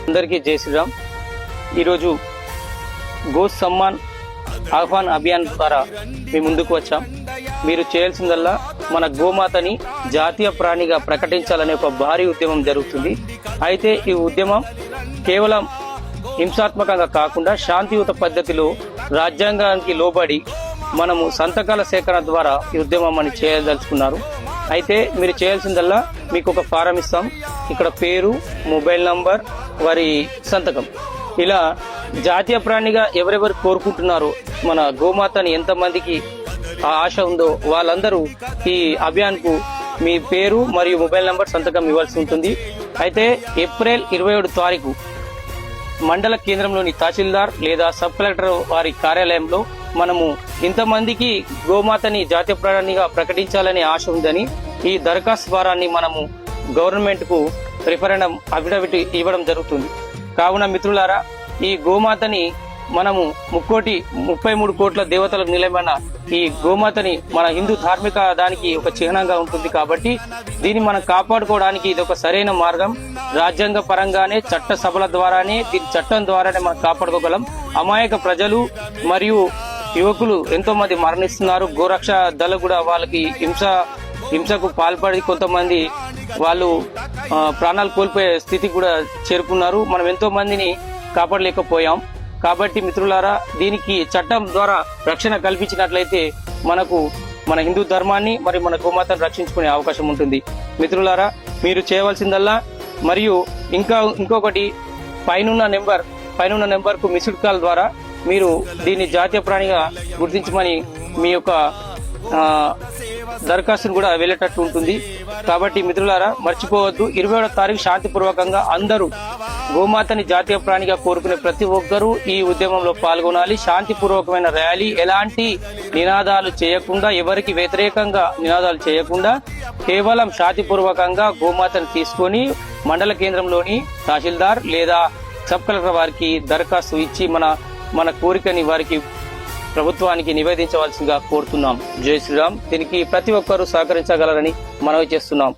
అందరికీ జై శ్రీరామ్. ఈరోజు గో సమ్మాన్ ఆహ్వాన్ అభియాన్ ద్వారా మీ ముందుకు వచ్చాం. మీరు చేయాల్సిందల్లా మన గోమాతని జాతీయ ప్రాణిగా ప్రకటించాలనే ఒక భారీ ఉద్యమం జరుగుతుంది. అయితే ఈ ఉద్యమం కేవలం హింసాత్మకంగా కాకుండా శాంతియుత పద్ధతిలో రాజ్యాంగానికి లోబడి మనము సంతకాల సేకరణ ద్వారా ఈ ఉద్యమం చేయదలుచుకున్నారు. అయితే మీరు చేయాల్సిందల్లా మీకు ఒక ఫారం ఇస్తాం. ఇక్కడ పేరు, మొబైల్ నంబర్, వారి సంతకం. ఇలా జాతీయ ప్రాణిగా ఎవరెవరు కోరుకుంటున్నారో మన గోమాతని ఎంతమందికి ఆ ఆశ ఉందో వాళ్ళందరూ ఈ అభియాన్ కు మీ పేరు మరియు మొబైల్ నంబర్ సంతకం ఇవ్వాల్సి ఉంటుంది. అయితే ఏప్రిల్ 27 తారీఖు మండల కేంద్రంలోని తహసీల్దార్ లేదా సబ్ కలెక్టర్ వారి కార్యాలయంలో మనము ఇంతమందికి గోమాతని జాతీయ ప్రాణిగా ప్రకటించాలనే ఆశ ఉందని ఈ దరఖాస్తు ద్వారాన్ని మనము గవర్నమెంట్ కు రిఫరెండం అఫిడవిట్ ఇవ్వడం జరుగుతుంది. కావున మిత్రులారా, ఈ గోమాతని మనము 33 కోట్ల దేవతలకు నిలయమైన ఈ గోమాతని మన హిందూ ధార్మిక దానికి ఒక చిహ్నంగా ఉంటుంది. కాబట్టి దీన్ని మనం కాపాడుకోవడానికి ఇది ఒక సరైన మార్గం. రాజ్యాంగ పరంగానే చట్ట సభల ద్వారానే దీని చట్టం ద్వారానే మనం కాపాడుకోగలం. అమాయక ప్రజలు మరియు యువకులు ఎంతో మంది మరణిస్తున్నారు. గోరక్ష దళ కూడా వాళ్ళకి హింసకు పాల్పడి కొంతమంది వాళ్ళు ప్రాణాలు కోల్పోయే స్థితికి కూడా చేరుకున్నారు. మనం ఎంతో మందిని కాపాడలేకపోయాం. కాబట్టి మిత్రులారా, దీనికి చట్టం ద్వారా రక్షణ కల్పించినట్లయితే మనకు మన హిందూ ధర్మాన్ని మరియు మన గోమాతను రక్షించుకునే అవకాశం ఉంటుంది. మిత్రులారా, మీరు చేయవలసిందల్లా మరియు ఇంకొకటి పైనున్న నెంబర్ కు మిస్డ్ కాల్ ద్వారా మీరు దీన్ని జాతీయ ప్రాణిగా గుర్తించమని మీ యొక్క దరఖాస్తును కూడా వెళ్ళేటట్టు ఉంటుంది. కాబట్టి మిత్రులారా, మర్చిపోవద్దు. 27వ తారీఖు శాంతిపూర్వకంగా అందరూ గోమాతని జాతీయ ప్రాణిగా కోరుకునే ప్రతి ఒక్కరూ ఈ ఉద్యమంలో పాల్గొనాలి. శాంతిపూర్వకమైన ర్యాలీ, ఎలాంటి నినాదాలు చేయకుండా, ఎవరికి వ్యతిరేకంగా నినాదాలు చేయకుండా కేవలం శాంతిపూర్వకంగా గోమాతను తీసుకొని మండల కేంద్రంలోని తహసీల్దార్ లేదా సబ్ కలెక్టర్ వారికి దరఖాస్తు ఇచ్చి మన కోరికని వారికి ప్రభుత్వానికి నివేదించవలసిందిగా కోరుతున్నాం. జై శ్రీరామ్. దీనికి ప్రతి ఒక్కరూ సహకరించగలరని మనవి చేస్తున్నాం.